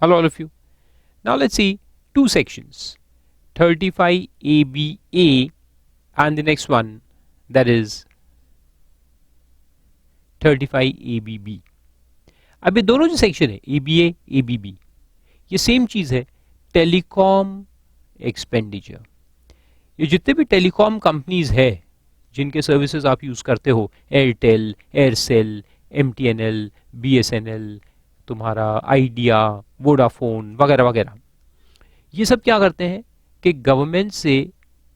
Hello all of you. Now let's see two sections, 35 ABA and the next one, that is 35 ABB. अब ये दोनों जो section है ABA ABB, ये same चीज है, टेलीकॉम एक्सपेंडिचर। ये जितने भी टेलीकॉम कंपनीज है जिनके सर्विसेज आप यूज करते हो, एयरटेल, एयरसेल, MTNL, BSNL, तुम्हारा आइडिया, वोडाफोन वगैरह वगैरह, ये सब क्या करते हैं कि गवर्नमेंट से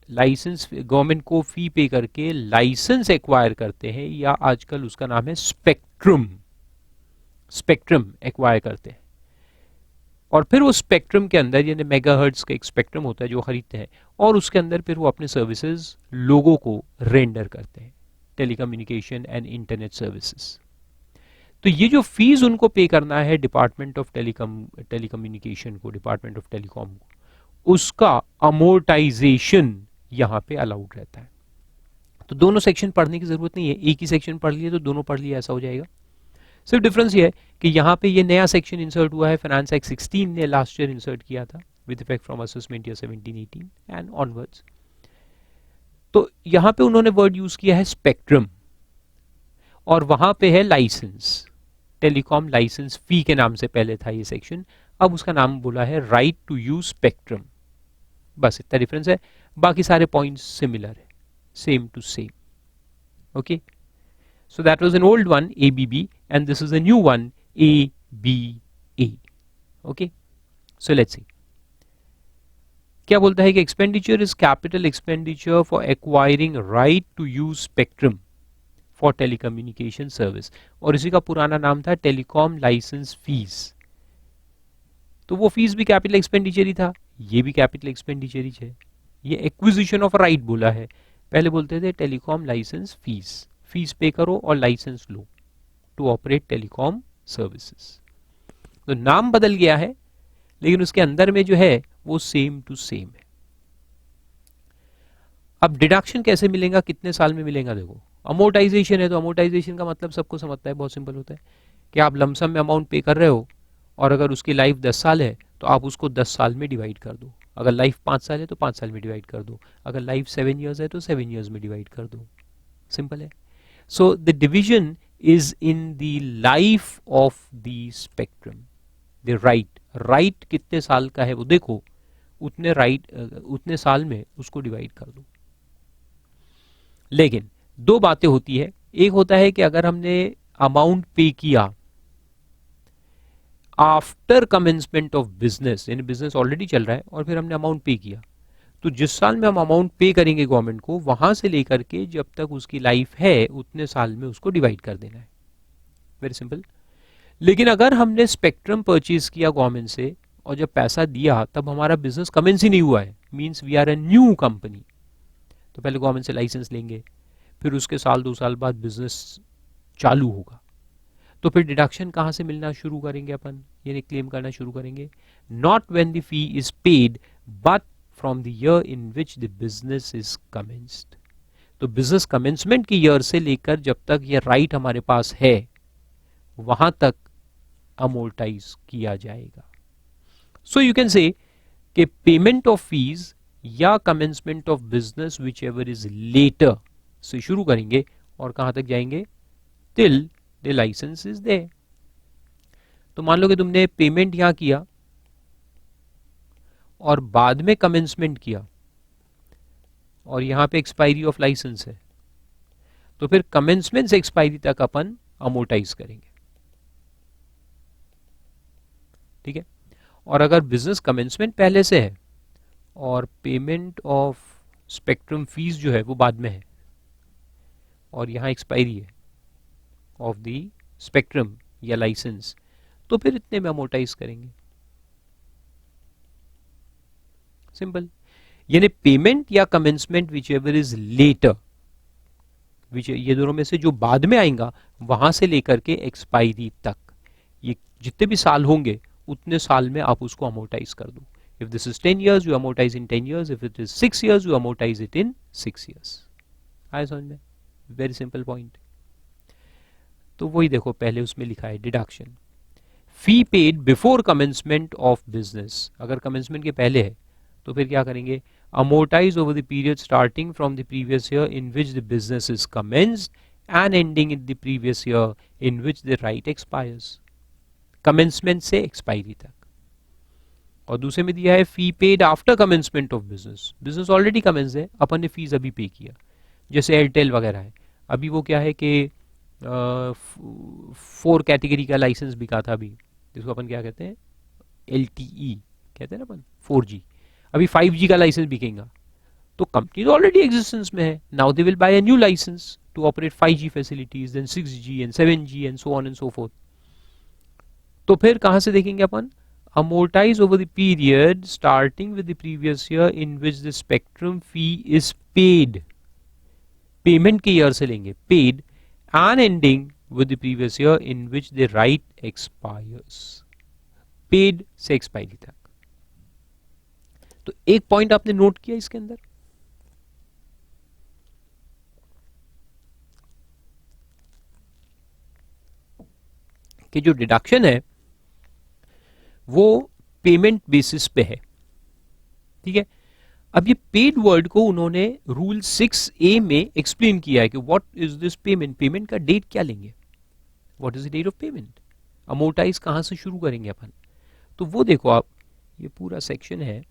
लाइसेंस, गवर्नमेंट को फी पे करके लाइसेंस एक्वायर करते हैं, या आजकल उसका नाम है स्पेक्ट्रम, स्पेक्ट्रम एक्वायर करते हैं। और फिर वो स्पेक्ट्रम के अंदर, यानी मेगाहर्ट्ज का एक स्पेक्ट्रम होता है जो खरीदते हैं, और उसके अंदर फिर वो अपने सर्विसेज लोगों को रेंडर करते हैं, टेलीकम्युनिकेशन एंड इंटरनेट सर्विसेज। तो ये जो फीस उनको पे करना है डिपार्टमेंट ऑफ टेलीकम्युनिकेशन को, डिपार्टमेंट ऑफ टेलीकॉम को, उसका अमोर्टाइजेशन यहाँ पे अलाउड रहता है। तो दोनों सेक्शन पढ़ने की जरूरत नहीं है, एक ही सेक्शन पढ़ लिए तो दोनों पढ़ लिए, ऐसा हो जाएगा। सिर्फ डिफरेंस ये है कि यहाँ पे ये नया सेक्शन इंसर्ट हुआ है, फाइनेंस एक्ट 16 ने लास्ट ईयर इंसर्ट किया था with effect from assessment year 17-18 and onwards. तो यहाँ पे उन्होंने वर्ड यूज किया है स्पेक्ट्रम, और वहां पे है लाइसेंस, टेलीकॉम लाइसेंस फी के नाम से पहले था ये सेक्शन, अब उसका नाम बोला है राइट टू यूज स्पेक्ट्रम। बस इतना डिफरेंस है, बाकी सारे पॉइंट्स सिमिलर है, same to same. Okay, so that was an old one ABB and this is a new one ABA. okay, so let's see क्या बोलता है कि expenditure is capital expenditure for acquiring right to use spectrum for telecommunication service, और इसी का पुराना नाम था टेलीकॉम लाइसेंस फीस। तो वो फीस भी कैपिटल एक्सपेंडिचर ही था, ये भी कैपिटल एक्सपेंडिचर ही है। ये एक्विजिशन ऑफ राइट बोला है, पहले बोलते थे telecom licence fees, fees pay करो और लाइसेंस लो टू ऑपरेट टेलीकॉम सर्विसेज। तो नाम बदल गया है लेकिन उसके अंदर में जो है वो सेम टू सेम है। अब डिडक्शन कैसे मिलेगा, कितने साल में मिलेगा? देखो, अमोर्टाइजेशन है तो अमोर्टाइजेशन का मतलब सबको समझता है, बहुत सिंपल होता है कि आप लमसम में अमाउंट पे कर रहे हो और अगर उसकी लाइफ 10 साल है तो आप उसको 10 साल में डिवाइड कर दो, अगर लाइफ 5 साल है तो 5 साल में डिवाइड कर दो, अगर लाइफ 7 ईयर्स है तो 7 ईयर्स में डिवाइड कर दो, सिंपल है। So the division is in the life of the spectrum. The right कितने साल का है वो देखो, उतने उतने साल में उसको डिवाइड कर दो। लेकिन दो बातें होती है, एक होता है कि अगर हमने अमाउंट पे किया आफ्टर कमेंसमेंट ऑफ बिजनेस, यानी बिजनेस ऑलरेडी चल रहा है और फिर हमने अमाउंट पे किया, तो जिस साल में हम अमाउंट पे करेंगे गवर्नमेंट को, वहां से लेकर के जब तक उसकी लाइफ है उतने साल में उसको डिवाइड कर देना है, वेरी सिंपल। लेकिन अगर हमने स्पेक्ट्रम परचेज किया गवर्नमेंट से और जब पैसा दिया तब हमारा बिजनेस कमेंस ही नहीं हुआ है, means we are a new company, तो पहले गवर्नमेंट से लाइसेंस लेंगे, फिर उसके साल 2 साल बाद बिजनेस चालू होगा, तो फिर डिडक्शन कहां से मिलना शुरू करेंगे अपन, यानी क्लेम करना शुरू करेंगे, not when the fee is paid but from the year in which the business is commenced. तो बिजनेस कमेंसमेंट की ईयर से लेकर जब तक ये राइट हमारे पास है वहां तक अमोर्टाइज किया जाएगा। सो यू कैन से कि पेमेंट ऑफ फीस या commencement of business whichever is later से शुरू करेंगे और कहां तक जाएंगे, till the license is there. तो मान लो कि तुमने पेमेंट यहां किया और बाद में कमेंसमेंट किया और यहां पे एक्सपायरी ऑफ लाइसेंस है, तो फिर कमेंसमेंट से एक्सपायरी तक अपन अमोर्टाइज करेंगे, ठीक है। और अगर बिजनेस कमेंसमेंट पहले से है और पेमेंट ऑफ स्पेक्ट्रम फीस जो है वो बाद में है और यहां एक्सपायरी है ऑफ द स्पेक्ट्रम या लाइसेंस, तो फिर इतने में अमोर्टाइज करेंगे, सिंपल। यानी पेमेंट या commencement whichever is later, ये दोनों में से जो बाद में आएगा वहां से लेकर के एक्सपायरी तक, ये जितने भी साल होंगे उतने साल में आप उसको अमोर्टाइज कर दो। If this is 10 years you amortise in 10 years, if it is 6 years you amortise it in 6 years। आया समझ में? Very simple point. तो वही देखो, पहले उसमें लिखा है deduction, fee paid before commencement of business, अगर कमेंसमेंट के पहले है तो फिर क्या करेंगे, amortize over the period starting from the previous year in which the business is commenced and ending in the previous year in which the right expires, commencement से expiry तक। और दूसरे में दिया है fee paid after commencement of business, business already commence है, अपन ने फीस अभी पे किया, जैसे एयरटेल वगैरह है, अभी वो क्या है कि 4 कैटेगरी का लाइसेंस बिका था अभी, जिसको अपन क्या कहते हैं, LTE कहते हैं ना अपन, 4G, अभी 5G का लाइसेंस बिकेगा, तो कंपनी तो ऑलरेडी एग्जिस्टेंस में है, now they will buy a new license to operate 5G facilities, then 6G and 7G and so on and so forth. तो फिर कहां से देखेंगे अपन, amortize over the period starting with the previous year in which the spectrum fee is paid, payment के year से लेंगे paid, and ending with the previous year in which the right expires, paid से expiry तक। तो एक point आपने note किया इसके अंदर, कि जो डिडक्शन है वो पेमेंट बेसिस पे है, ठीक है। अब ये पेड वर्ड को उन्होंने रूल 6A में एक्सप्लेन किया है कि what is this payment, payment का डेट क्या लेंगे, what is the date of payment, amortize कहां से शुरू करेंगे अपन, तो वो देखो आप, ये पूरा सेक्शन है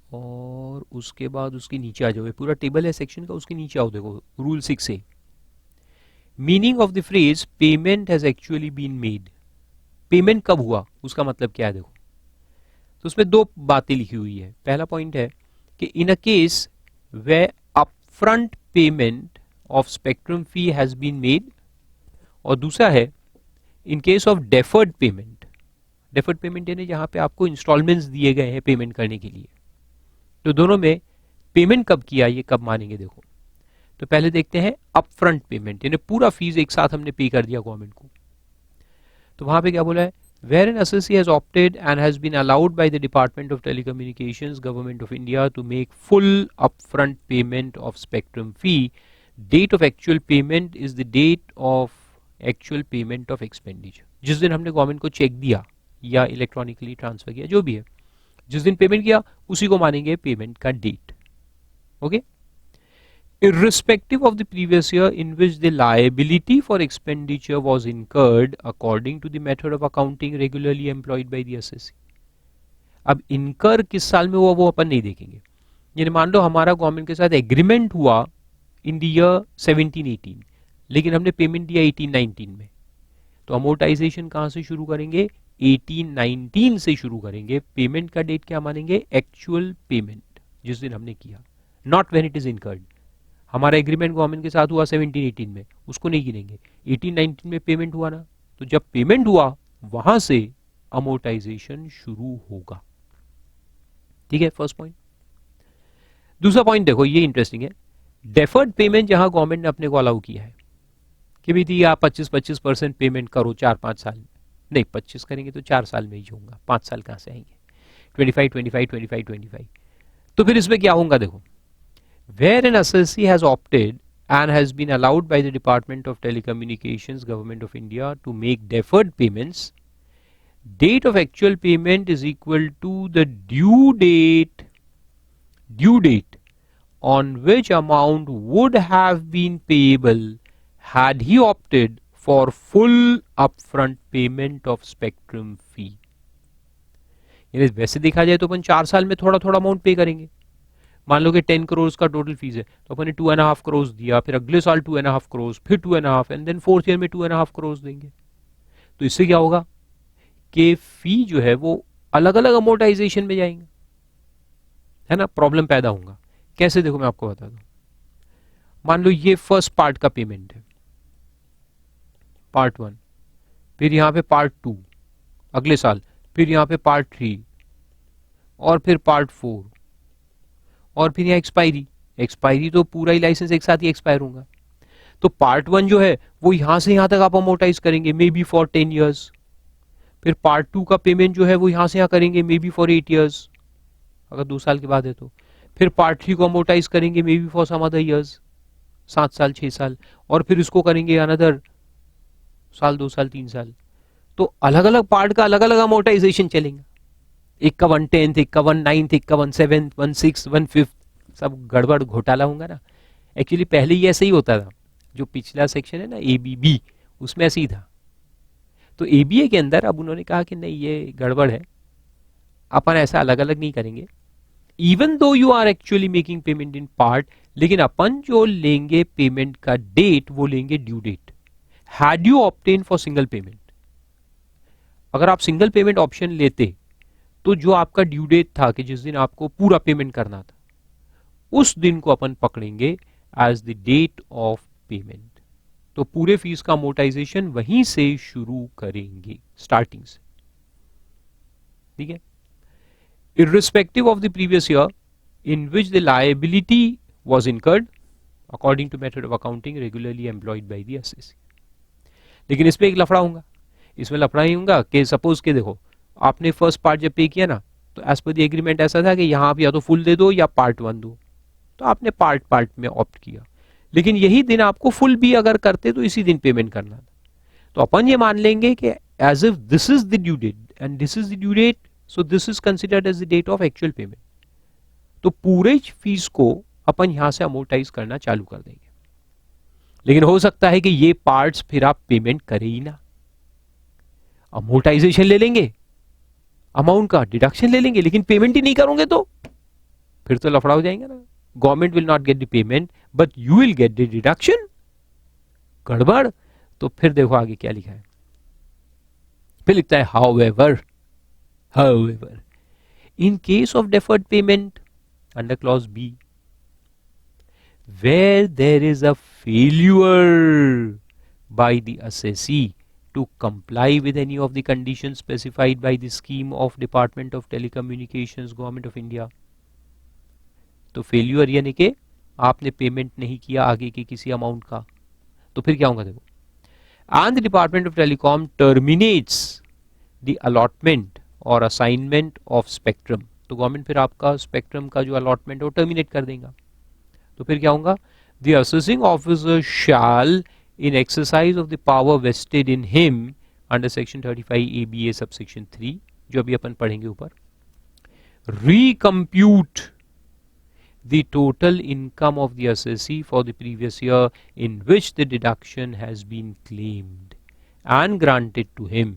और उसके बाद उसके नीचे आ जाओ, ये पूरा टेबल है सेक्शन का, उसके नीचे आओ, देखो rule 6A, meaning of the phrase payment has actually been made, payment कब हुआ उसका मतलब क्या है, देखो तो उसमें 2 बातें लिखी हुई है। पहला पॉइंट है कि in a case way upfront payment of spectrum fee has been made, और दूसरा है in case of deferred payment, deferred payment यानी जहां पे आपको इंस्टॉलमेंट्स दिए गए हैं पेमेंट करने के लिए, तो दोनों में पेमेंट कब किया ये कब मानेंगे, देखो तो पहले देखते हैं अपफ्रंट पेमेंट, यानी पूरा फीस एक साथ हमने पे कर दिया गवर्नमेंट को, तो वहां पे क्या बोला है, where an assessee has opted and has been allowed by the Department of Telecommunications, Government of India to make full upfront payment of spectrum fee, date of actual payment is the date of actual payment of expenditure, जिस दिन हमने government को check दिया या electronically transfer किया, जो भी है, जिस दिन पेमेंट किया उसी को मानेंगे पेमेंट का date, okay. Irrespective of the previous year in which the liability for expenditure was incurred according to the method of accounting regularly employed by the assessee। अब इनकर किस साल में हुआ वो अपन नहीं देखेंगे, यानी मान लो हमारा गवर्नमेंट के साथ एग्रीमेंट हुआ इन द ईयर 17-18, लेकिन हमने पेमेंट दिया 18-19 में, तो अमोर्टाइजेशन कहां से शुरू करेंगे, 18-19 से शुरू करेंगे, पेमेंट का डेट क्या मानेंगे, एक्चुअल पेमेंट जिस दिन हमने किया, not when it is incurred. हमारा एग्रीमेंट गवर्नमेंट के साथ हुआ 17-18 में, उसको नहीं गिनेंगे, 18-19 में पेमेंट हुआ ना, तो जब पेमेंट हुआ वहां से अमोर्टाइजेशन शुरू होगा, ठीक है, फर्स्ट पॉइंट। दूसरा पॉइंट देखो, ये इंटरेस्टिंग है, डेफर्ड पेमेंट जहां गवर्नमेंट ने अपने को अलाउ किया है कि भी थी आप 25% पेमेंट करो 4-5 साल में, नहीं 25 करेंगे तो 4 साल में ही होगा, 5 साल कहां से आएंगे, 25-25-25-25, तो फिर इसमें क्या होगा, देखो where an assessee has opted and has been allowed by the Department of Telecommunications, Government of India to make deferred payments, date of actual payment is equal to the due date on which amount would have been payable had he opted for full upfront payment of spectrum fee। यानी वैसे देखा जाए तो अपन 4 साल में थोड़ा थोड़ा amount पे करेंगे, मान लो कि 10 करोड़ का टोटल फीस है, तो अपन ने 2.5 करोड़ दिया, फिर अगले साल 2.5 करोड़, फिर 2.5, एंड देन 4th ईयर में 2.5 करोड़ देंगे, तो इससे क्या होगा कि फी जो है वो अलग अलग अमोर्टाइजेशन में जाएंगे, है ना, प्रॉब्लम पैदा होगा। कैसे, देखो मैं आपको बता दूं, मान लो ये फर्स्ट पार्ट का पेमेंट है, पार्ट 1, फिर यहां पे पार्ट 2 अगले साल, फिर यहां पे पार्ट 3 और फिर पार्ट 4 और फिर यहाँ एक्सपायरी तो पूरा ही लाइसेंस एक साथ ही एक्सपायर होगा, तो पार्ट 1 जो है वो यहां से यहां तक आप अमोर्टाइज करेंगे मे बी फॉर 10 इयर्स, फिर पार्ट 2 का पेमेंट जो है वो यहां से यहां करेंगे मे बी फॉर 8 इयर्स, अगर 2 साल के बाद है तो, फिर पार्ट 3 को अमोर्टाइज करेंगे may be for some other years, 7 साल 6 साल, और फिर इसको करेंगे अनदर साल, 2 साल, 3 साल, तो अलग अलग पार्ट का अलग अलग अमोर्टाइजेशन चलेगा। एक का 1/10, एक का 1/9, एक का 1/7, 1/6, 1/5, सब गड़बड़ घोटाला होगा ना। एक्चुअली पहले ही ऐसे ही होता था, जो पिछला सेक्शन है ना ABB, उसमें ऐसे ही था। तो ABA के अंदर अब उन्होंने कहा कि नहीं ये गड़बड़ है, अपन ऐसा अलग अलग नहीं करेंगे, even though you are actually making payment in part, लेकिन अपन जो लेंगे पेमेंट का डेट वो लेंगे due date. Had you obtain for single payment, अगर आप सिंगल पेमेंट ऑप्शन लेते तो जो आपका ड्यू डेट था कि जिस दिन आपको पूरा पेमेंट करना था, उस दिन को अपन पकड़ेंगे as the date of payment. तो पूरे फीस का अमोर्टाइजेशन वहीं से शुरू करेंगे, स्टार्टिंग से। ठीक है। Irrespective of the previous year in which the liability was incurred according to method of accounting regularly employed by the assessee। लेकिन इसमें एक लफड़ा होगा, इसमें लफड़ा ही होगा कि सपोज के देखो आपने फर्स्ट पार्ट जब पे किया ना, तो एज पर द एग्रीमेंट ऐसा था कि यहाँ आप या तो फुल दे दो या पार्ट 1 दो, तो आपने पार्ट पार्ट में ऑप्ट किया, लेकिन यही दिन आपको फुल भी अगर करते तो इसी दिन पेमेंट करना था। तो अपन ये मान लेंगे कि as if this is the due date and this is the due date, so this is considered as the date of actual payment. तो पूरे फीस को अपन यहां से अमोर्टाइज करना चालू कर देंगे। लेकिन हो सकता है कि ये पार्ट्स फिर आप पेमेंट करें ही ना, अमोर्टाइजेशन ले लेंगे, अमाउंट का डिडक्शन ले लेंगे, लेकिन पेमेंट ही नहीं करोगे तो फिर तो लफड़ा हो जाएगा ना। Government will not get the payment but you will get the deduction, गड़बड़। तो फिर देखो आगे क्या लिखा है, फिर लिखता है however in case of deferred payment under clause B, where there is a failure by the assessee to comply with any of the conditions specified by the scheme of Department of Telecommunications, Government of India। तो failure यानी कि आपने payment नहीं किया आगे के किसी amount का, तो फिर क्या होगा देखो, and the Department of Telecom terminates the allotment और असाइनमेंट ऑफ स्पेक्ट्रम, तो गवर्नमेंट फिर आपका स्पेक्ट्रम का जो अलॉटमेंट है वो टर्मिनेट कर देगा। तो फिर क्या होगा, the assessing officer shall in exercise of the power vested in him under section 35 ABA subsection 3, जो अभी अपन पढ़ेंगे ऊपर, recompute the total income of the assessee for the previous year in which the deduction has been claimed and granted to him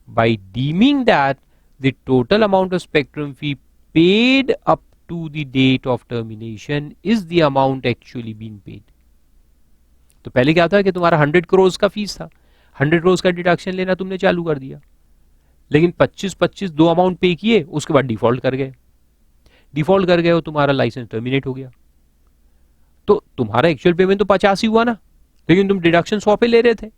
by deeming that the total amount of spectrum fee paid up to the date of termination is the amount actually being paid। तो पहले क्या था कि तुम्हारा 100 करोड़ का fees था, 100 करोड़ का deduction लेना तुमने चालू कर दिया, लेकिन 25-25 दो अमाउंट पे किए, उसके बाद डिफॉल्ट कर गए हो, तुम्हारा लाइसेंस टर्मिनेट हो गया। तो तुम्हारा एक्चुअल पेमेंट तो 50 ही हुआ ना, लेकिन तुम डिडक्शन 100 पे ले रहे थे,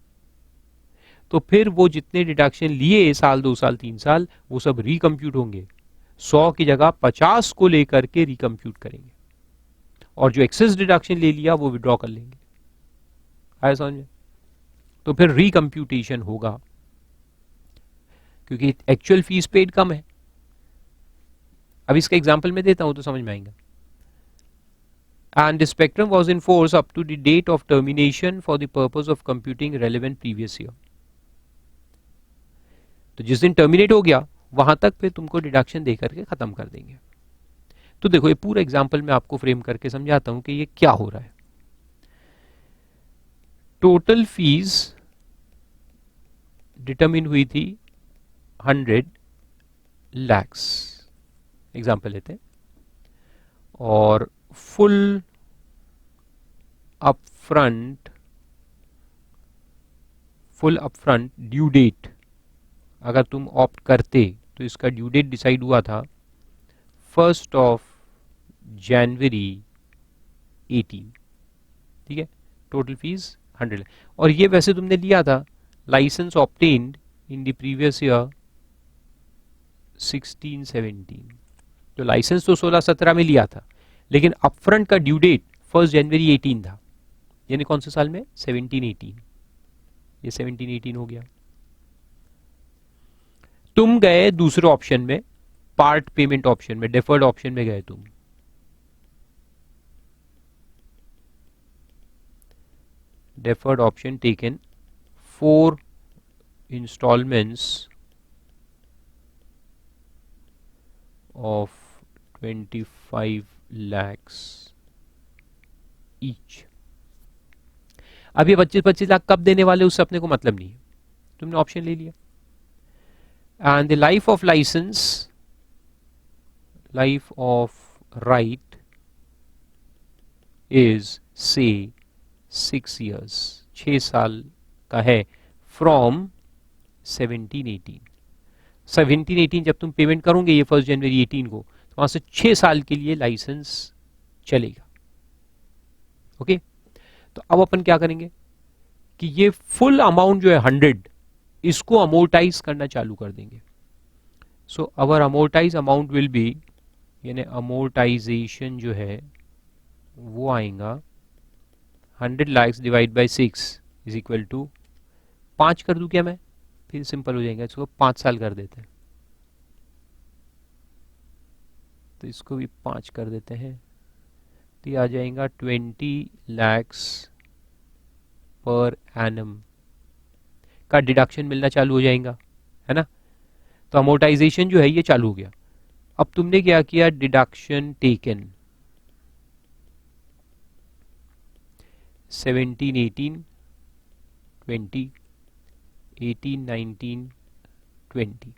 तो फिर वो जितने डिडक्शन लिए साल, 2 साल, 3 साल, वो सब रिकम्प्यूट होंगे, 100 की जगह 50 को लेकर के रिकम्प्यूट करेंगे, और जो एक्सेस डिडक्शन ले लिया वो विड्रॉ कर लेंगे। आया समझ में? तो फिर रिकम्प्यूटेशन होगा, क्योंकि एक्चुअल फीस पेड कम है। अब इसका एग्जाम्पल मैं देता हूं तो समझ में आएगा। And the spectrum was in force up to the date of termination for the purpose of computing relevant previous year। तो जिस दिन टर्मिनेट हो गया वहां तक फिर तुमको डिडक्शन दे करके खत्म कर देंगे। तो देखो ये पूरा एग्जाम्पल मैं आपको फ्रेम करके समझाता हूं कि ये क्या हो रहा है। टोटल फीस डिटरमिन हुई थी 100 lakhs, एग्जाम्पल लेते हैं, और फुल अपफ्रंट ड्यू डेट अगर तुम ऑप्ट करते तो इसका ड्यू डेट डिसाइड हुआ था 1 जनवरी 18। ठीक है, टोटल फीस 100, और ये वैसे तुमने लिया था licence obtained in the previous year 16-17, तो लाइसेंस तो 16-17 में लिया था, लेकिन अपफ्रंट का ड्यू डेट 1 जनवरी 18 था, यानी कौन से साल में, 17-18, ये 17-18 हो गया। तुम गए दूसरे ऑप्शन में, पार्ट पेमेंट ऑप्शन में, डेफर्ड ऑप्शन में गए तुम, deferred option taken 4 installments of 25 lakhs each। अब ये 25-25 लाख कब देने वाले उससे अपने को मतलब नहीं है, तुमने ऑप्शन ले लिया। And the life of licence, life of right is say 6 years, 6 साल का है, फ्रॉम 1718 जब तुम पेमेंट करोगे ये 1 जनवरी 18 को, तो वहां से 6 साल के लिए लाइसेंस चलेगा। ओके, तो अब अपन क्या करेंगे कि ये फुल अमाउंट जो है 100, इसको अमोर्टाइज करना चालू कर देंगे। So our amortise amount will be, यानी अमोर्टाइजेशन जो है वो आएगा 100 lakhs divide by 6 is equal to 5 कर दूं क्या मैं, फिर सिंपल हो जाएगा, इसको 5 साल कर देते हैं, तो इसको भी 5 कर देते हैं, तो ये आ जाएगा 20 lakhs पर एनम का डिडक्शन मिलना चालू हो जाएगा, है ना। तो अमोर्टाइजेशन जो है ये चालू हो गया। अब तुमने क्या किया, डिडक्शन टेकन 17, 18, 20, 18, 19, 20,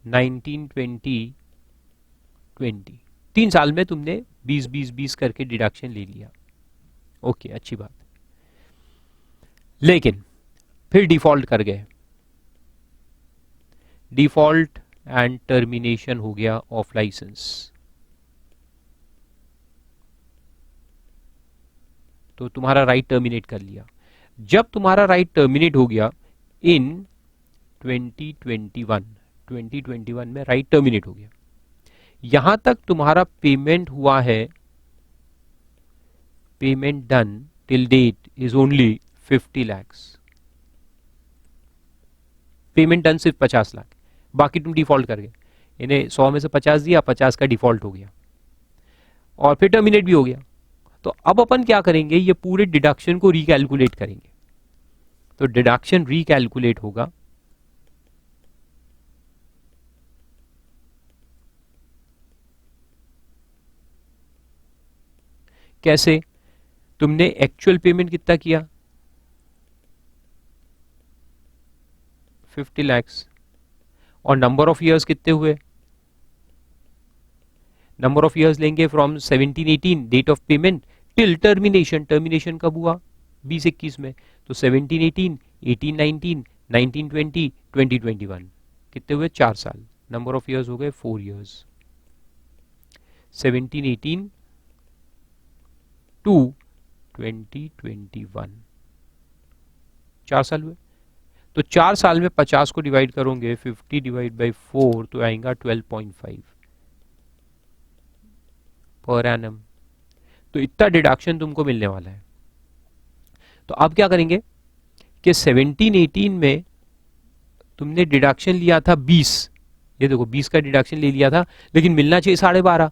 19, 20, 20, 3 साल में तुमने 20, 20, 20 करके डिडक्शन ले लिया। ओके, अच्छी बात। लेकिन फिर डिफॉल्ट कर गए, डिफॉल्ट एंड टर्मिनेशन हो गया ऑफ लाइसेंस। तो तुम्हारा राइट टर्मिनेट कर लिया। जब तुम्हारा राइट टर्मिनेट हो गया इन 2021 में राइट टर्मिनेट हो गया, यहां तक तुम्हारा पेमेंट हुआ है, payment done till date is only 50 lakhs, payment done सिर्फ 50 लाख, बाकी तुम डिफॉल्ट कर गए, इन्हें 100 में से 50 दिया, 50 का डिफॉल्ट हो गया और फिर टर्मिनेट भी हो गया। तो अब अपन क्या करेंगे, ये पूरे डिडक्शन को रिकैलकुलेट करेंगे। तो डिडक्शन रिकैलकुलेट होगा, कैसे, तुमने एक्चुअल पेमेंट कितना किया 50 lakhs, और नंबर ऑफ ईयर्स कितने हुए, नंबर ऑफ ईयर्स लेंगे from 1718 date of payment till termination, termination कब हुआ 2021 में, तो 1718, 1819, 1920, 2021, कितने हुए 4 साल, नंबर ऑफ ईयर्स हो गए 4 years, 1718 टू 2021, 4 साल हुए। तो 4 साल में 50 को डिवाइड करोगे, 50 डिवाइड बाई 4 तो आएगा 12.5 पर एनम। तो इतना डिडक्शन तुमको मिलने वाला है। तो अब क्या करेंगे कि 1718 में तुमने डिडक्शन लिया था 20, ये देखो 20 का डिडक्शन ले लिया था, लेकिन मिलना चाहिए 12.5,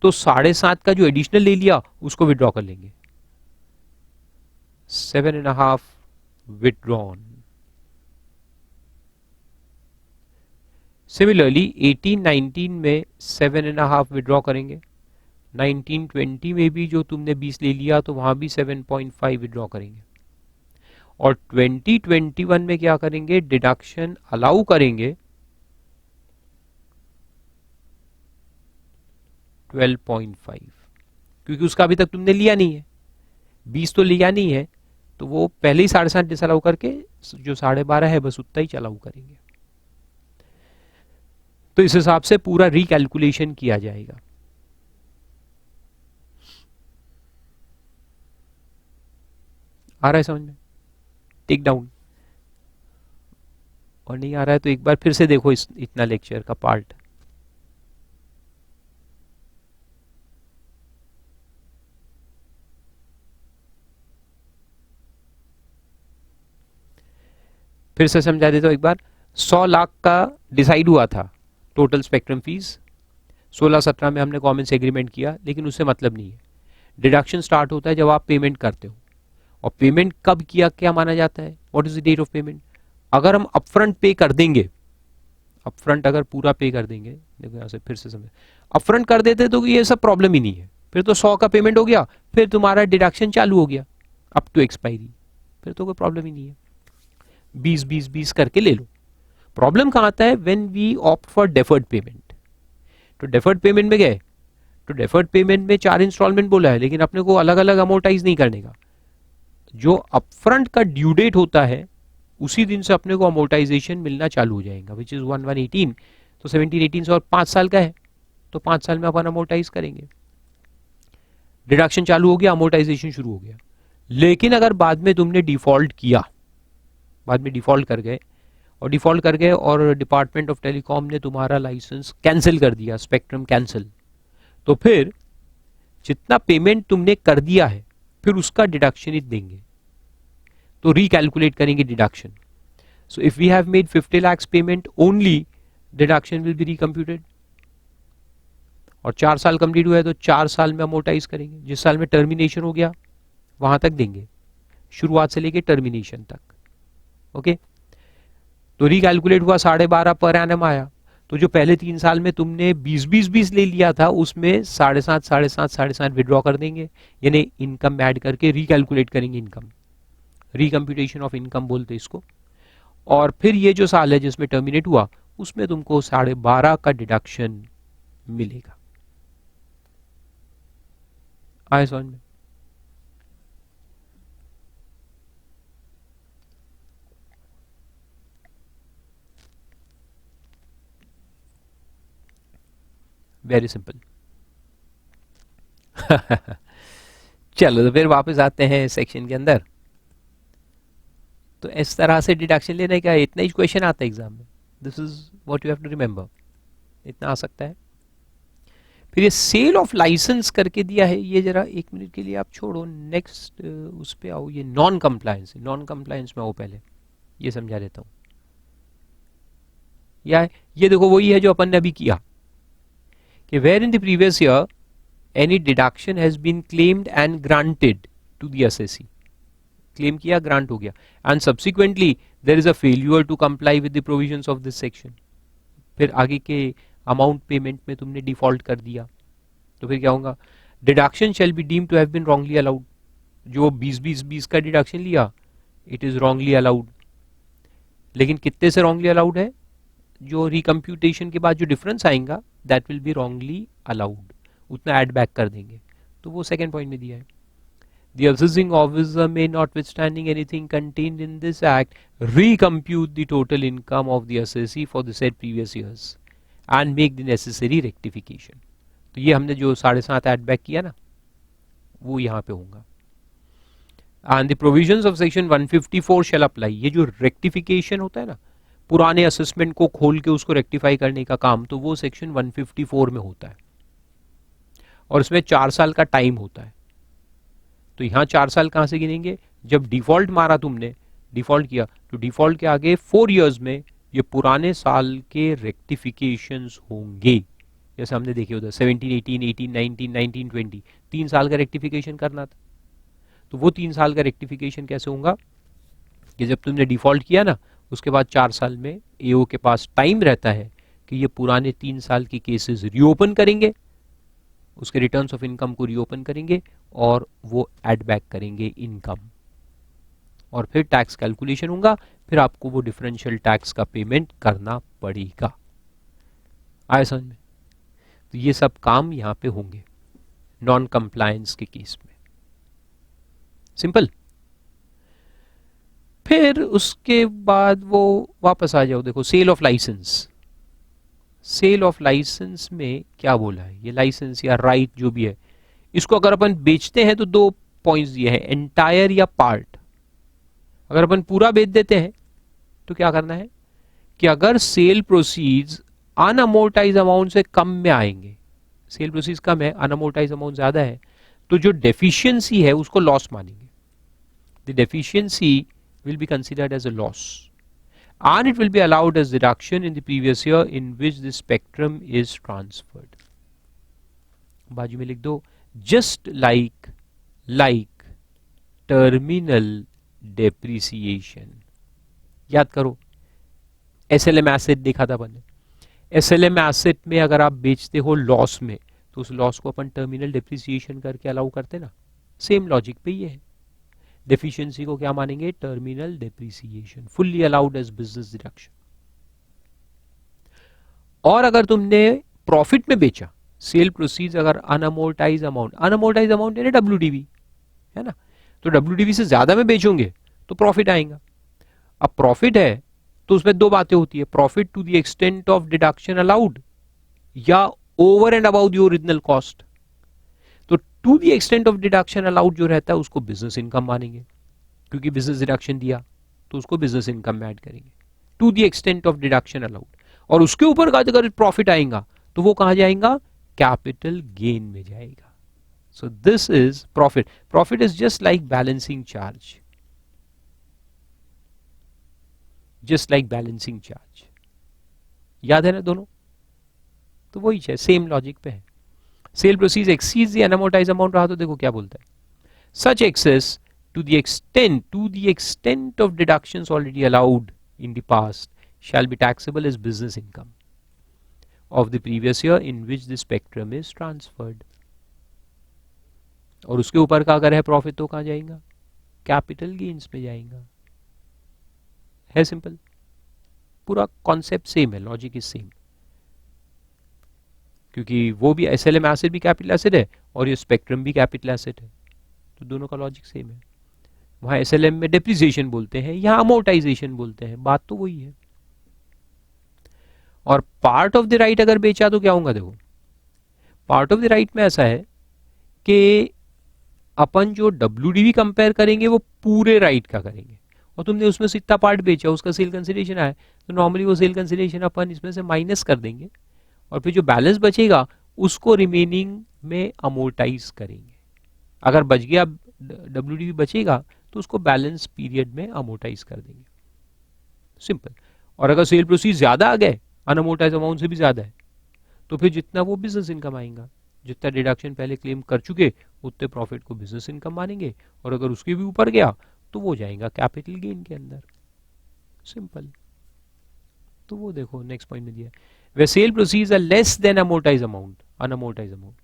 तो 7.5 का जो एडिशनल ले लिया उसको विड्रॉ कर लेंगे, 7.5 विड्रॉन। सिमिलरली 1819 में 7.5 विड्रॉ करेंगे, 1920 में भी जो तुमने 20 ले लिया तो वहां भी 7.5 विड्रॉ करेंगे, और 2021 में क्या करेंगे, डिडक्शन अलाउ करेंगे 12.5, क्योंकि उसका अभी तक तुमने लिया नहीं है, 20 तो लिया नहीं है, तो वो पहले ही 7.5 डिसअलाउ करके जो 12.5 है बस उतना ही चलाऊ करेंगे। तो इस हिसाब से पूरा रिकैलकुलेशन किया जाएगा। आ रहा है समझ में, टेक डाउन, और नहीं आ रहा है तो एक बार फिर से देखो इतना लेक्चर का पार्ट। फिर से समझा देता हूं एक बार। 100 लाख का डिसाइड हुआ था टोटल स्पेक्ट्रम फीस, 16-17 में हमने कॉमन से एग्रीमेंट किया, लेकिन उससे मतलब नहीं है। डिडक्शन स्टार्ट होता है जब आप पेमेंट करते हो, और पेमेंट कब किया क्या माना जाता है, what is the date of payment. अगर हम अपफ्रंट पे कर देंगे, अपफ्रंट अगर पूरा पे कर देंगे, देखो यहाँ से फिर से समझ, अपफ्रंट कर देते तो ये सब प्रॉब्लम ही नहीं है, फिर तो 100 का पेमेंट हो गया, फिर तुम्हारा डिडक्शन चालू हो गया अप टू एक्सपायरी, फिर तो कोई प्रॉब्लम ही नहीं है, 20 करके ले लो। प्रॉब्लम कहाँ आता है, when we opt for deferred payment. तो डेफर्ड पेमेंट में गए, तो डेफर्ड पेमेंट में 4 इंस्टॉलमेंट बोला है, लेकिन अपने को अलग अलग अमोर्टाइज नहीं करने का, जो अपफ्रंट का ड्यू डेट होता है उसी दिन से अपने को अमोर्टाइजेशन मिलना चालू हो जाएगा, विच इज 1/1/18। तो 17/18 से और 5 साल का है, तो 5 साल में अपन अमोर्टाइज करेंगे, डिडक्शन चालू हो गया, अमोर्टाइजेशन शुरू हो गया। लेकिन अगर बाद में तुमने डिफॉल्ट किया, बाद में डिफॉल्ट कर गए, और डिफॉल्ट कर गए और डिपार्टमेंट ऑफ टेलीकॉम ने तुम्हारा लाइसेंस कैंसिल कर दिया, स्पेक्ट्रम कैंसिल, तो फिर जितना पेमेंट तुमने कर दिया है फिर उसका डिडक्शन ही देंगे, तो रिकैलकुलेट करेंगे deduction. So if we have made 50 lakhs payment only, deduction will be recomputed, और 4 साल कंप्लीट हुआ है तो 4 साल में अमोर्टाइज करेंगे, जिस साल में टर्मिनेशन हो गया वहां तक देंगे, शुरुआत से लेके टर्मिनेशन तक। ओके, तो रिकैलकुलेट हुआ 12.5 पर एनम आया, तो जो पहले 3 साल में तुमने 20 ले लिया था उसमें 7.5 विड्रॉ कर देंगे, यानी इनकम ऐड करके रिकैलकुलेट करेंगे इनकम, रिकम्प्यूटेशन ऑफ इनकम बोलते इसको। और फिर ये जो साल है जिसमें टर्मिनेट हुआ उसमें तुमको 12.5 का डिडक्शन मिलेगा। आए समझ में? Very simple. चलो तो फिर वापस आते हैं सेक्शन के अंदर। तो इस तरह से डिडक्शन लेने का इतना ही क्वेश्चन आता है एग्जाम में, this is what you have to remember, इतना आ सकता है। फिर ये सेल ऑफ लाइसेंस करके दिया है, ये जरा 1 मिनट के लिए आप छोड़ो, नेक्स्ट उस पे आओ, ये नॉन कंप्लायंस, नॉन कंप्लायंस में आओ, पहले ये समझा देता हूँ। या ये देखो वही है जो अपन ने अभी किया कि where in the previous year any deduction has been claimed and granted to the assessee, claim किया, ग्रांट हो गया, and subsequently there is a failure to comply with the provisions of this section, फिर आगे के amount payment में तुमने default कर दिया, तो फिर क्या होगा, deduction shall be deemed to have been wrongly allowed, जो 20 का डिडक्शन लिया इट इज रॉन्गली अलाउड, लेकिन कितने से रॉन्गली अलाउड है, जो रिकम्प्यूटेशन के बाद जो डिफरेंस आएगा that will be wrongly allowed, उतना ऐड बैक कर देंगे, तो वो सेकेंड पॉइंट में दिया है। The assessing officer may, notwithstanding anything contained in this act, recompute the total income of the assessee for the said previous years and make the necessary rectification. तो ये हमने जो 7.5 ऐड बैक किया ना वो यहाँ पे होगा। And the provisions of section 154 shall apply. ये जो rectification होता है ना, पुराने असेसमेंट को खोल के उसको रेक्टिफाई करने का काम, तो वो सेक्शन 154 में होता है, और इसमें 4 साल का टाइम होता है। तो यहाँ 4 साल कहाँ से गिनेंगे, जब डिफॉल्ट मारा तुमने, डिफॉल्ट किया, तो डिफॉल्ट के आगे 4 इयर्स में ये पुराने साल के रेक्टिफिकेशंस होंगे, जैसे हमने देखे उधर 17, 18, 18, 19, 19, 20, 3 साल का रेक्टिफिकेशन करना था। तो वो 3 साल का रेक्टिफिकेशन कैसे होगा कि जब तुमने डिफॉल्ट किया ना उसके बाद 4 साल में एओ के पास टाइम रहता है कि ये पुराने 3 साल के केसेस रीओपन करेंगे, उसके रिटर्न्स ऑफ इनकम को रीओपन करेंगे और वो ऐड बैक करेंगे इनकम, और फिर टैक्स कैलकुलेशन होगा, फिर आपको वो डिफरेंशियल टैक्स का पेमेंट करना पड़ेगा। आए समझ में? तो ये सब काम यहाँ पे होंगे नॉन कंप्लायंस के केस में, सिंपल। फिर उसके बाद वो वापस आ जाओ, देखो sale of licence, sale of licence में क्या बोला है, ये लाइसेंस या राइट जो भी है, इसको अगर अपन बेचते हैं तो 2 पॉइंट्स दिए हैं, एंटायर या पार्ट। अगर अपन पूरा बेच देते हैं तो क्या करना है कि अगर सेल प्रोसीड्स अनअमोर्टाइज अमाउंट से कम में आएंगे, सेल प्रोसीड्स कम है, अनअमोर्टाइज अमाउंट ज्यादा है, तो जो डेफिशिएंसी है उसको लॉस मानेंगे, the deficiency will be considered as a loss and it will be allowed as deduction in the previous year in which the spectrum is transferred. बाजू में लिख दो just like टर्मिनल डेप्रिसिएशन। याद करो SLM asset देखा था अपन ने, SLM asset में अगर आप बेचते हो लॉस में तो उस लॉस को अपन टर्मिनल डेप्रिसिएशन करके अलाउ करते ना, सेम लॉजिक पे ये है। डेफिशिएंसी को क्या मानेंगे? Terminal depreciation, fully allowed as business deduction. और अगर तुमने प्रॉफिट में बेचा, सेल प्रोसीड्स अगर अनअमोर्टाइज अमाउंट यानी डब्ल्यूडीवी है ना, तो डब्ल्यूडीवी से ज्यादा में बेचोगे तो प्रॉफिट आएगा। अब प्रॉफिट है तो उसमें दो बातें होती है, profit to the extent of deduction allowed या over and about the original cost. तो to the extent of deduction allowed जो रहता है उसको बिजनेस इनकम मानेंगे, क्योंकि बिजनेस डिडक्शन दिया तो उसको बिजनेस इनकम में ऐड करेंगे, to the extent of deduction allowed. और उसके ऊपर का अगर प्रॉफिट आएगा तो वो कहां जाएगा? कैपिटल गेन में जाएगा। सो this is profit. Profit is just like balancing charge, just like balancing charge. याद है ना दोनों? तो वही है, सेम लॉजिक पे है। Sale proceeds exceeds the unamortized amount रहा तो देखो क्या बोलता है, such excess to the extent of deductions already allowed in the past shall be taxable as business income of the previous year in which the spectrum is transferred। और उसके ऊपर का अगर है प्रॉफिट तो कहां जाएगा? कैपिटल गेन्स में जाएगा। है सिंपल, पूरा कॉन्सेप्ट सेम है, लॉजिक इज सेम, क्योंकि वो भी एसएलएम एसेट भी कैपिटल एसेट है और ये स्पेक्ट्रम भी कैपिटल एसेट है, तो दोनों का लॉजिक सेम है। वहां एसएलएम में डेप्रिसिएशन बोलते हैं, यहां अमोर्टाइजेशन बोलते हैं, बात तो वही है। और पार्ट ऑफ द राइट अगर बेचा तो क्या होगा? देखो पार्ट ऑफ द राइट में ऐसा है कि अपन जो डब्ल्यूडीवी कंपेयर करेंगे वो पूरे राइट का करेंगे, और तुमने उसमें से इतना पार्ट बेचा, उसका सेल कंसिडरेशन आया, तो नॉर्मली वो सेल कंसिडरेशन अपन इसमें से माइनस कर देंगे और फिर जो बैलेंस बचेगा उसको रिमेनिंग में अमोर्टाइज करेंगे। अगर बच गया डब्ल्यूडीवी बचेगा तो उसको बैलेंस पीरियड में अमोर्टाइज कर देंगे, सिंपल। और अगर सेल प्रोसीड ज्यादा आ गए, अनअमोर्टाइज अमाउंट से भी ज्यादा है, तो फिर जितना वो बिजनेस इनकम आएगा, जितना डिडक्शन पहले क्लेम कर चुके उतने प्रॉफिट को बिजनेस इनकम मानेंगे, और अगर उसके भी ऊपर गया तो वो जाएगा कैपिटल गेन के अंदर, सिंपल। तो वो देखो नेक्स्ट पॉइंट में दिया है, way sale proceeds are less than amortize amount, unamortize amount,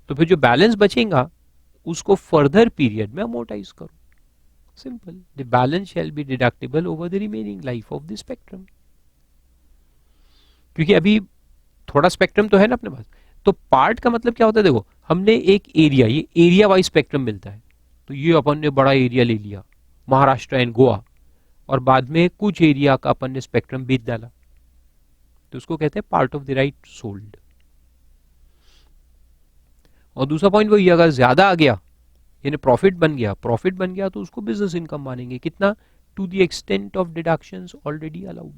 तो फिर जो बैलेंस बचेगा उसको फर्दर पीरियड में अमोर्टाइज करो, simple. The balance shall be deductible over the remaining life of the spectrum. क्योंकि अभी थोड़ा स्पेक्ट्रम तो है ना अपने पास, तो पार्ट का मतलब क्या होता है? देखो हमने एक एरिया, ये एरिया वाइज स्पेक्ट्रम मिलता है, तो ये अपन ने बड़ा एरिया ले लिया महाराष्ट्र एंड गोवा, और बाद में कुछ एरिया का अपन ने स्पेक्ट्रम बेच डाला, तो उसको कहते हैं part of the right sold. और दूसरा पॉइंट वही, अगर ज्यादा आ गया यानी प्रॉफिट बन गया तो उसको बिजनेस इनकम मानेंगे, कितना? To the extent of deductions already allowed,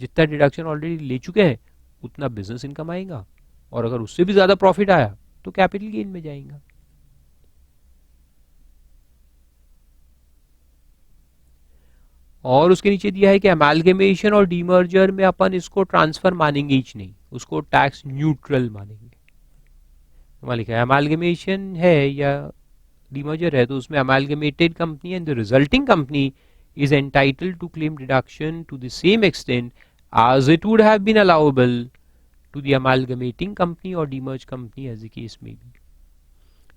जितना डिडक्शन ऑलरेडी ले चुके हैं उतना बिजनेस इनकम आएगा, और अगर उससे भी ज्यादा प्रॉफिट आया तो कैपिटल गेन में जाएगा। और उसके नीचे दिया है कि अमालगमेशन और डीमर्जर में अपन इसको ट्रांसफर मानेंगे ही नहीं, उसको टैक्स न्यूट्रल मानेंगे। लिखा है अमालगमेशन है या डीमर्जर है तो उसमें amalgamated company and the resulting company is entitled to claim deduction to the same extent as it would have been allowable to the amalgamating company or demerged company as the case may be।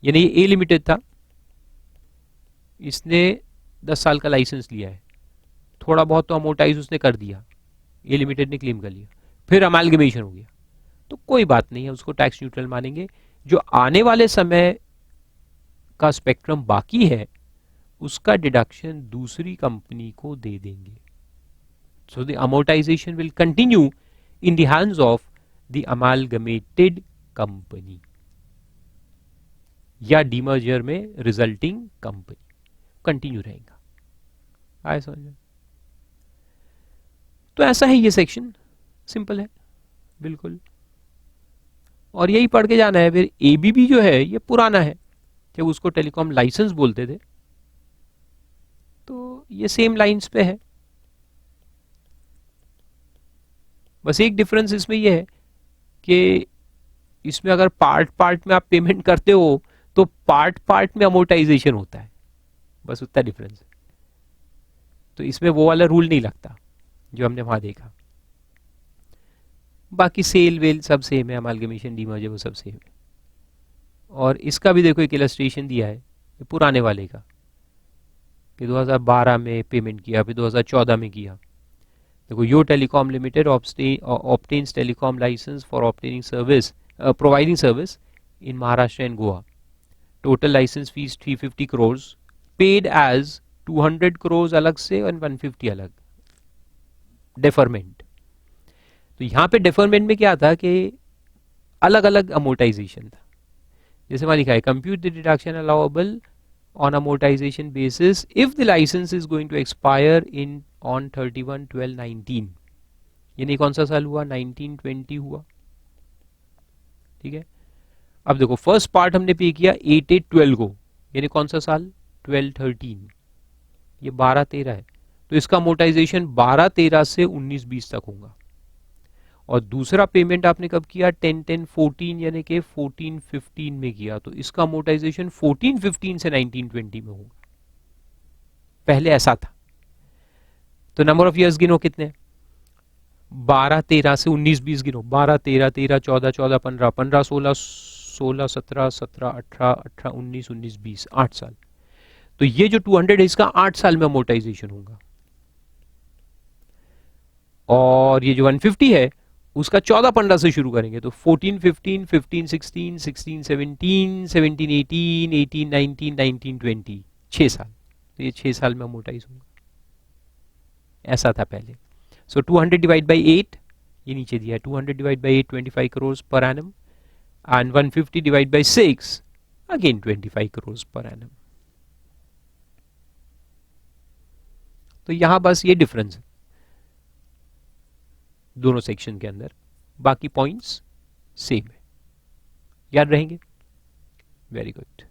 यानी ये ए limited था, इसने 10 साल का licence लिया है, थोड़ा बहुत तो अमोर्टाइज उसने कर दिया, ए लिमिटेड ने क्लेम कर लिया, फिर अमालगमेशन हो गया, तो कोई बात नहीं है, उसको टैक्स न्यूट्रल मानेंगे। जो आने वाले समय का स्पेक्ट्रम बाकी है उसका डिडक्शन दूसरी कंपनी को दे देंगे। So the amortization will continue in the hands of the amalgamated company या डीमर्जर में रिजल्टिंग कंपनी कंटिन्यू रहेगा। आए समझ में? तो ऐसा है ये सेक्शन, सिंपल है बिल्कुल, और यही पढ़ के जाना है। फिर एबीबी जो है ये पुराना है, जब उसको टेलीकॉम लाइसेंस बोलते थे, तो ये सेम लाइंस पे है, बस एक डिफरेंस इसमें ये है कि इसमें अगर पार्ट पार्ट में आप पेमेंट करते हो तो पार्ट पार्ट में अमोर्टाइजेशन होता है, बस उतना डिफरेंस। तो इसमें वो वाला रूल नहीं लगता जो हमने वहां देखा। बाकी सेल वेल सब सेम है, अमालगमेशन डीमर्जर वो सब सेम है। और इसका भी देखो एक इलस्ट्रेशन दिया है पुराने वाले का कि 2012 में पेमेंट किया, फिर 2014 में किया। देखो Yo telecom limited obtains telecom license for obtaining service providing service in Maharashtra and Goa. Total license fees 350 crores, paid as 200 crores अलग से और 150 अलग डेफरमेंट। तो यहाँ पे डेफरमेंट में क्या था कि अलग अलग अमोर्टाइजेशन था। जैसे वहां लिखा है compute the deduction allowable on amortization basis if the license is going to expire in on 31/12/19। ये नहीं कौन सा साल हुआ, 1920 हुआ। ठीक है, अब देखो फर्स्ट पार्ट हमने पे किया 8/8/12 को, यानी कौन सा साल 12/13, ये 12/13 है। तो इसका अमोर्टाइजेशन 12/13 से 19/20 तक होगा। और दूसरा पेमेंट आपने कब किया 10/10/14 यानी कि 14/15 में किया, तो इसका अमोर्टाइजेशन 14/15 से 19/20 में होगा। पहले ऐसा था। तो नंबर ऑफ इयर्स गिनो कितने, 12/13 से 19/20 गिनो, 12/13 13 14 14 15 15 16 16 17 17 18 18 19 19 20 8 साल। तो ये जो 200 है इसका 8 साल में अमोर्टाइजेशन होगा। और ये जो 150 है उसका 14/15 से शुरू करेंगे, तो 14/15 15/16 16/17 17/18 18/19 19/20 6 साल। तो ये 6 साल में अमोर्टाइज होगा। ऐसा था पहले। सो 200 डिवाइड बाई 8, ये नीचे दिया है 200 divide by 8 25 crore per annum, and 150 divide by 6 again 25 crore per annum. तो यहां बस ये डिफरेंस है दोनों सेक्शन के अंदर, बाकी पॉइंट्स सेम है। याद रहेंगे? Very good.